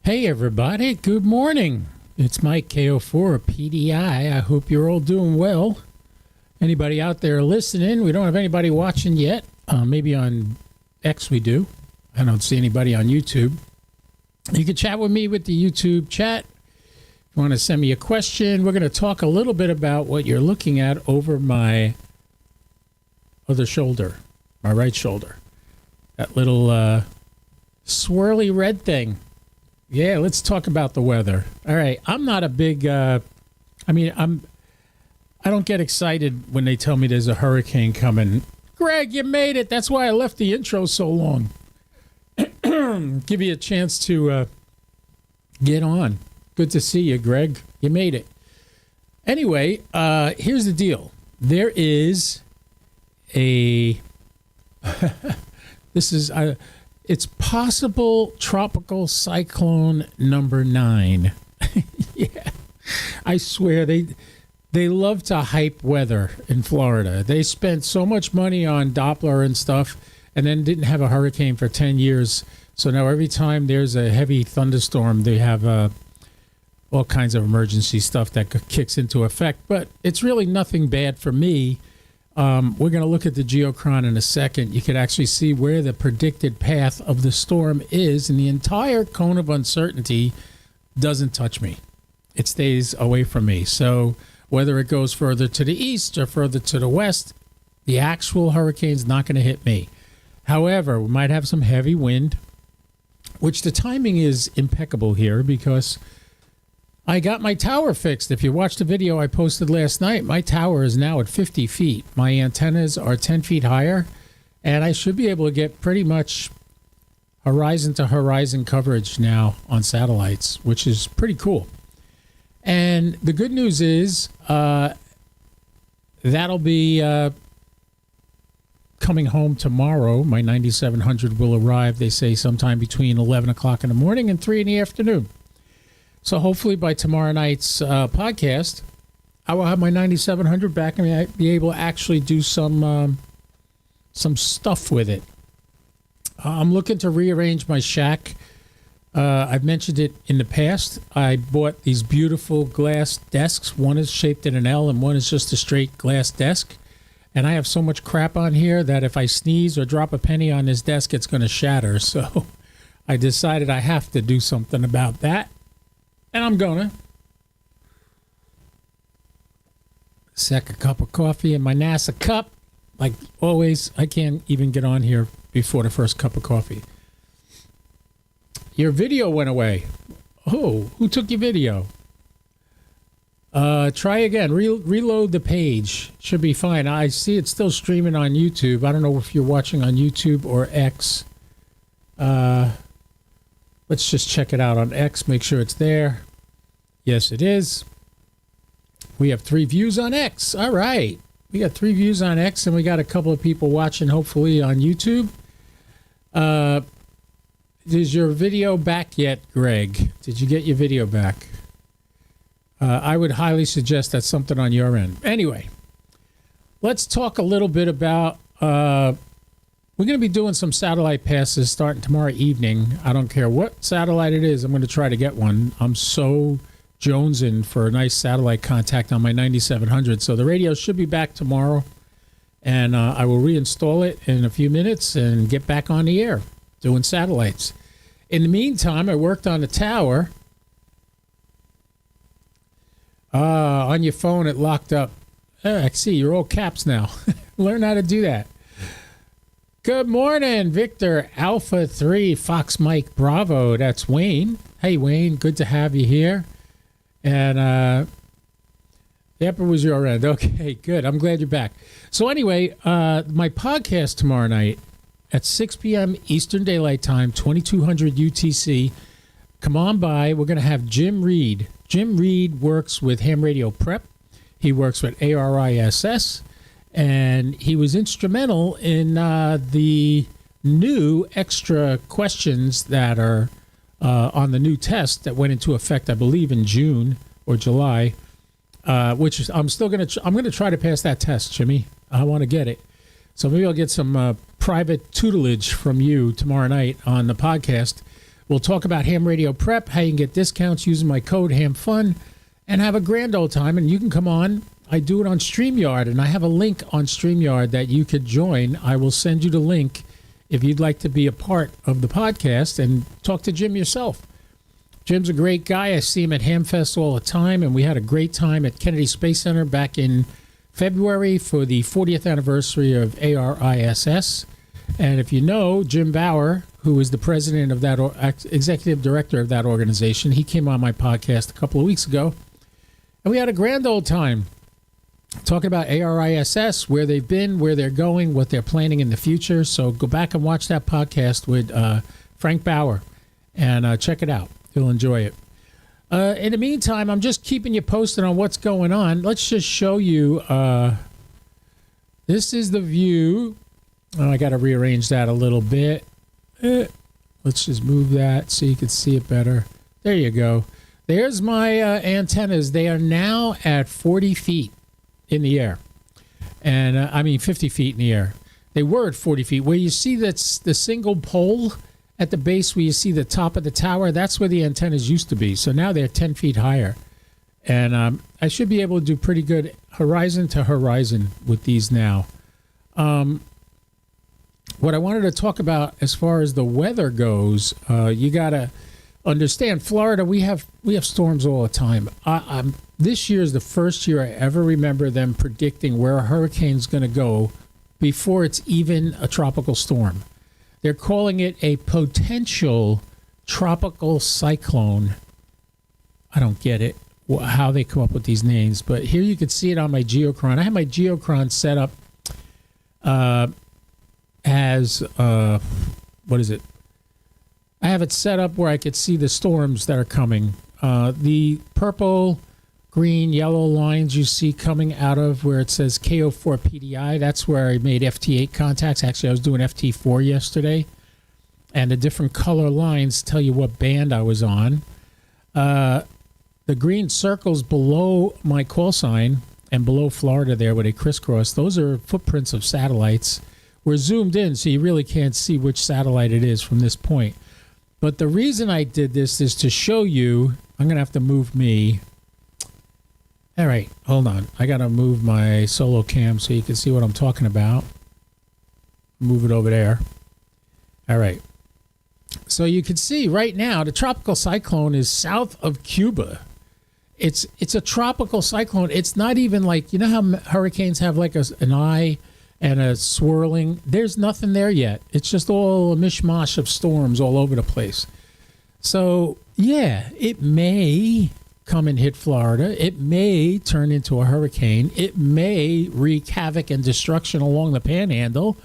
Hey everybody, good morning. It's Mike KO4 PDI. I hope you're all doing well. Anybody out there listening? We don't have anybody watching yet. Maybe on X we do. I don't see anybody on YouTube. You can chat with me with the YouTube chat. If you want to send me a question, we're going to talk a little bit about what you're looking at over my other shoulder, my right shoulder. That little swirly red thing. Yeah, let's talk about the weather. All right, I'm not a big. I don't get excited when they tell me there's a hurricane coming. Greg, you made it. That's why I left the intro so long. Give you a chance to get on. Good to see you, Greg. You made it. Anyway, here's the deal. There is a. This is. It's possible tropical cyclone number 9. Yeah, I swear they love to hype weather in Florida. They spent so much money on Doppler and stuff and then didn't have a hurricane for 10 years. So now every time there's a heavy thunderstorm, they have all kinds of emergency stuff that kicks into effect. But it's really nothing bad for me. We're going to look at the geochron in a second. You could actually see where the predicted path of the storm is, and the entire cone of uncertainty doesn't touch me. It stays away from me. So whether it goes further to the east or further to the west, the actual hurricane's not going to hit me. However, we might have some heavy wind, which the timing is impeccable here because I got my tower fixed. If you watched the video I posted last night, my tower is now at 50 feet. My antennas are 10 feet higher, and I should be able to get pretty much horizon to horizon coverage now on satellites, which is pretty cool. And the good news is that'll be coming home tomorrow. My 9700 will arrive, they say, sometime between 11 o'clock in the morning and 3 in the afternoon. So hopefully by tomorrow night's podcast, I will have my 9700 back and be able to actually do some stuff with it. I'm looking to rearrange my shack. I've mentioned it in the past. I bought these beautiful glass desks. One is shaped in an L and one is just a straight glass desk. And I have so much crap on here that if I sneeze or drop a penny on this desk, it's going to shatter. So I decided I have to do something about that. And I'm gonna second cup of coffee in my NASA cup. Like always, I can't even get on here before the first cup of coffee. Your video went away. Oh, who took your video? Try again. Reload the page. Should be fine. I see it's still streaming on YouTube. I don't know if you're watching on YouTube or X. Let's just check it out on X. Make sure it's there. Yes, it is. We have 3 views on X. All right. We got 3 views on X, and we got a couple of people watching, hopefully, on YouTube. Is your video back yet, Greg? Did you get your video back? I would highly suggest that's something on your end. Anyway, let's talk a little bit about... we're going to be doing some satellite passes starting tomorrow evening. I don't care what satellite it is. I'm going to try to get one. I'm so jonesing for a nice satellite contact on my 9700. So the radio should be back tomorrow. And I will reinstall it in a few minutes and get back on the air doing satellites. In the meantime, I worked on the tower. On your phone, it locked up. I see. You're all caps now. Learn how to do that. Good morning, Victor Alpha 3 Fox Mike Bravo. That's Wayne. Hey, Wayne. Good to have you here. And yep, it was your end. Okay, good. I'm glad you're back. So anyway, my podcast tomorrow night at 6 p.m. Eastern Daylight Time, 2200 UTC. Come on by. We're going to have Jim Reed. Jim Reed works with Ham Radio Prep. He works with ARISS. And he was instrumental in the new extra questions that are on the new test that went into effect, I believe, in June or July. Which is, I'm going to try to pass that test, Jimmy. I want to get it. So maybe I'll get some private tutelage from you tomorrow night on the podcast. We'll talk about ham radio prep, how you can get discounts using my code HAMFUN, and have a grand old time. And you can come on. I do it on StreamYard, and I have a link on StreamYard that you could join. I will send you the link if you'd like to be a part of the podcast and talk to Jim yourself. Jim's a great guy. I see him at HamFest all the time, and we had a great time at Kennedy Space Center back in February for the 40th anniversary of ARISS. And if you know Jim Bauer, who is the president of that, executive director of that organization, he came on my podcast a couple of weeks ago, and we had a grand old time talking about ARISS, where they've been, where they're going, what they're planning in the future. So go back and watch that podcast with Frank Bauer and check it out. You'll enjoy it. In the meantime, I'm just keeping you posted on what's going on. Let's just show you. This is the view. Oh, I got to rearrange that a little bit. Let's just move that so you can see it better. There you go. There's my antennas. They are now at 40 feet in the air. And I mean 50 feet in the air. They were at 40 feet. Where you see that's the single pole at the base where you see the top of the tower, that's where the antennas used to be. So now they're 10 feet higher. And I should be able to do pretty good horizon to horizon with these now. What I wanted to talk about as far as the weather goes, you got to understand, Florida, we have storms all the time. This year is the first year I ever remember them predicting where a hurricane's going to go before it's even a tropical storm. They're calling it a potential tropical cyclone. I don't get it, how they come up with these names, but here you can see it on my Geochron. I have my Geochron set up as, what is it? I have it set up where I could see the storms that are coming. The purple, green, yellow lines you see coming out of where it says KO4 PDI, that's where I made FT8 contacts. Actually, I was doing FT4 yesterday. And the different color lines tell you what band I was on. The green circles below my call sign and below Florida there where they crisscross, those are footprints of satellites. We're zoomed in, so you really can't see which satellite it is from this point. But the reason I did this is to show you. I'm going to have to move me. All right, hold on. I got to move my solo cam so you can see what I'm talking about. Move it over there. All right. So you can see right now the tropical cyclone is south of Cuba. It's a tropical cyclone. It's not even like, you know how hurricanes have like an eye and a swirling? There's nothing there yet. It's just all a mishmash of storms all over the place. So, yeah, it may come and hit Florida. It may turn into a hurricane. It may wreak havoc and destruction along the panhandle.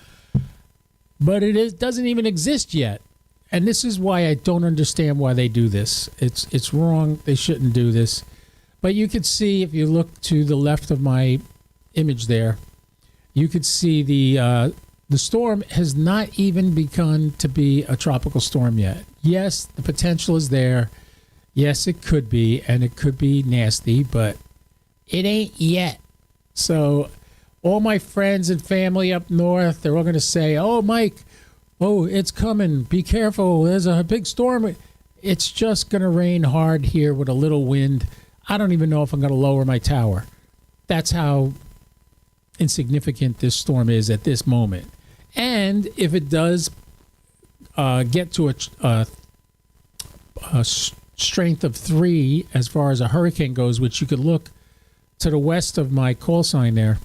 But it doesn't even exist yet. And this is why I don't understand why they do this. It's wrong. They shouldn't do this. But you could see, if you look to the left of my image there, you could see the storm has not even begun to be a tropical storm yet. Yes, the potential is there. Yes, it could be, and it could be nasty, but it ain't yet. So all my friends and family up north, they're all going to say, oh, Mike, oh, it's coming. Be careful. There's a big storm. It's just going to rain hard here with a little wind. I don't even know if I'm going to lower my tower. That's how insignificant this storm is at this moment. And if it does get to a strength of 3 as far as a hurricane goes, which you could look to the west of my call sign there,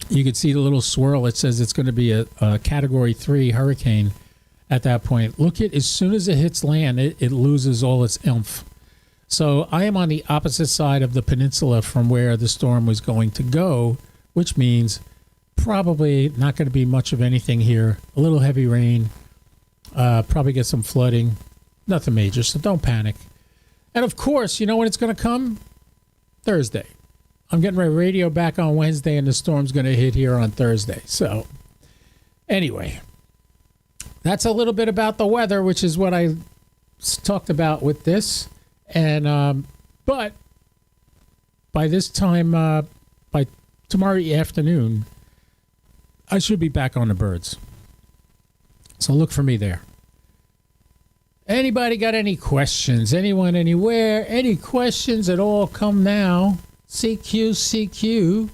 you could see the little swirl. It says it's going to be a Category 3 hurricane at that point. Look at, as soon as it hits land, it loses all its oomph. So I am on the opposite side of the peninsula from where the storm was going to go, which means probably not going to be much of anything here. A little heavy rain, probably get some flooding. Nothing major, so don't panic. And of course, you know when it's going to come? Thursday. I'm getting my radio back on Wednesday, and the storm's going to hit here on Thursday. So anyway, that's a little bit about the weather, which is what I talked about with this. And but by this time, by tomorrow afternoon, I should be back on the birds. So look for me there. Anybody got any questions? Anyone, anywhere? Any questions at all? Come now. CQ.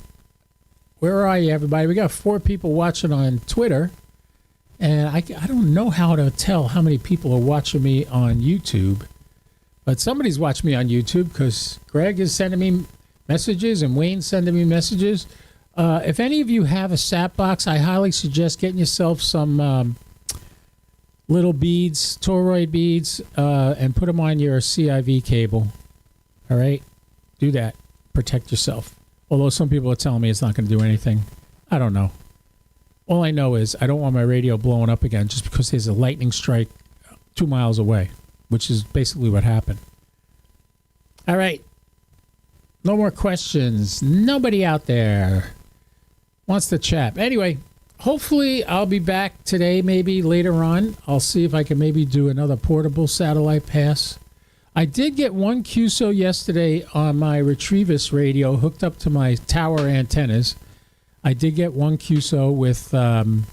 Where are you, everybody? We got 4 people watching on Twitter. And I don't know how to tell how many people are watching me on YouTube. But somebody's watching me on YouTube because Greg is sending me messages and Wayne's sending me messages. If any of you have a sat box, I highly suggest getting yourself some little beads, toroid beads, and put them on your CIV cable. All right? Do that. Protect yourself. Although some people are telling me it's not going to do anything. I don't know. All I know is I don't want my radio blowing up again just because there's a lightning strike 2 miles away, which is basically what happened. All right. No more questions. Nobody out there wants to chat. Anyway, hopefully I'll be back today, maybe later on. I'll see if I can maybe do another portable satellite pass. I did get one QSO yesterday on my Retrievus radio hooked up to my tower antennas. I did get one QSO with the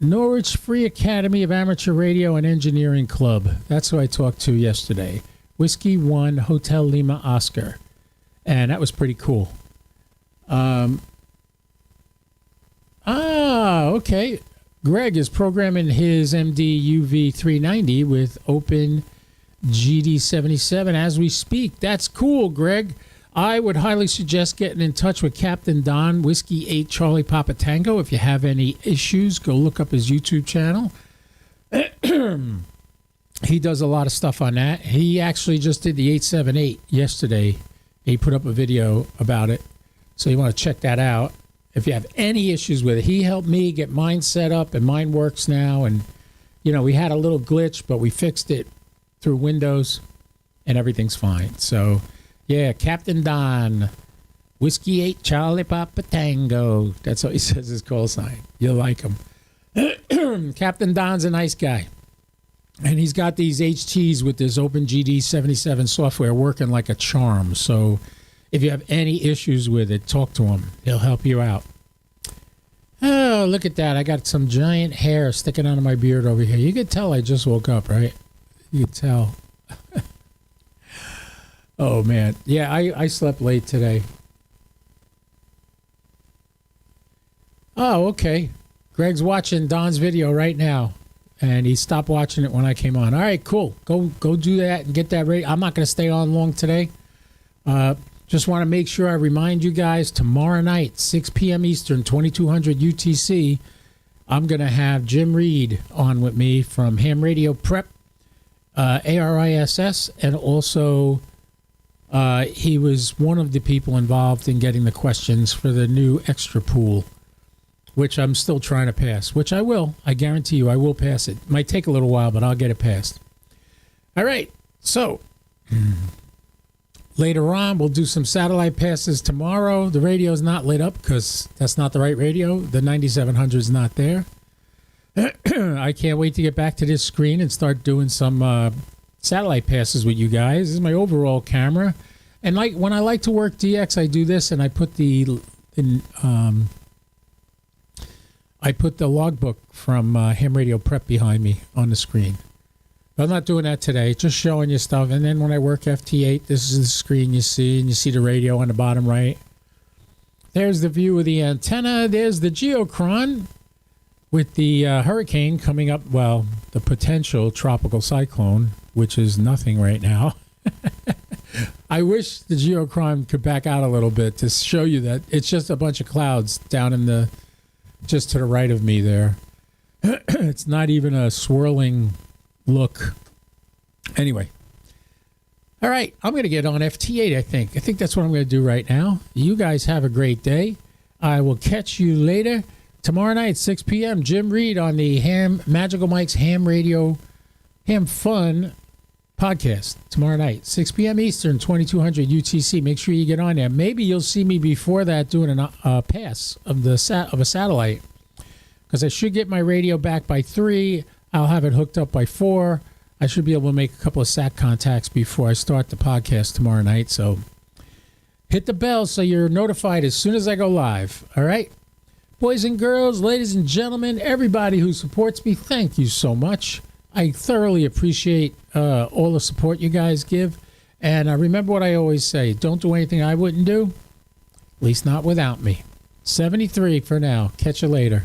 Norwich Free Academy of Amateur Radio and Engineering Club. That's who I talked to yesterday. Whiskey 1 Hotel Lima Oscar. And that was pretty cool. Okay. Greg is programming his MD UV390 with Open GD77 as we speak. That's cool, Greg. I would highly suggest getting in touch with Captain Don, Whiskey 8 Charlie Papa Tango. If you have any issues, go look up his YouTube channel. He does a lot of stuff on that. He actually just did the 878 yesterday. He put up a video about it. So you want to check that out. If you have any issues with it, he helped me get mine set up, and mine works now. And, we had a little glitch, but we fixed it through Windows, and everything's fine. So, yeah, Captain Don, Whiskey 8 Charlie Papa Tango. That's what he says his call sign. You'll like him. Captain Don's a nice guy. And he's got these HTs with this OpenGD77 software working like a charm. So if you have any issues with it, talk to him. He'll help you out. Oh, look at that. I got some giant hair sticking out of my beard over here. You can tell I just woke up, right? You can tell. Oh, man. Yeah, I slept late today. Oh, okay. Greg's watching Don's video right now. And he stopped watching it when I came on. All right, cool. Go do that and get that ready. I'm not going to stay on long today. Just want to make sure I remind you guys, tomorrow night, 6 p.m. Eastern, 2200 UTC, I'm going to have Jim Reed on with me from Ham Radio Prep, ARISS, and also he was one of the people involved in getting the questions for the new extra pool, which I'm still trying to pass, which I will. I guarantee you I will pass it. Might take a little while, but I'll get it passed. All right, so later on, we'll do some satellite passes tomorrow. The radio's not lit up because that's not the right radio. The 9700 is not there. I can't wait to get back to this screen and start doing some satellite passes with you guys. This is my overall camera. And like when I like to work DX, I do this and I put the logbook from Ham Radio Prep behind me on the screen. But I'm not doing that today, just showing you stuff. And then when I work FT8, this is the screen you see, and you see the radio on the bottom right. There's the view of the antenna. There's the geochron with the hurricane coming up, well, the potential tropical cyclone, which is nothing right now. I wish the geochron could back out a little bit to show you that it's just a bunch of clouds down in the, just to the right of me there. It's not even a swirling look. Anyway. All right. I'm going to get on FT8, I think. I think that's what I'm going to do right now. You guys have a great day. I will catch you later. Tomorrow night, 6 p.m., Jim Reed on the Magical Mike's Ham Radio, Ham Fun podcast. Tomorrow night, 6 p.m. Eastern, 2200 UTC. Make sure you get on there. Maybe you'll see me before that doing a pass of a satellite, because I should get my radio back by 3. I'll have it hooked up by 4. I should be able to make a couple of SAT contacts before I start the podcast tomorrow night. So hit the bell so you're notified as soon as I go live. All right? Boys and girls, ladies and gentlemen, everybody who supports me, thank you so much. I thoroughly appreciate all the support you guys give. And remember what I always say, don't do anything I wouldn't do, at least not without me. 73 for now. Catch you later.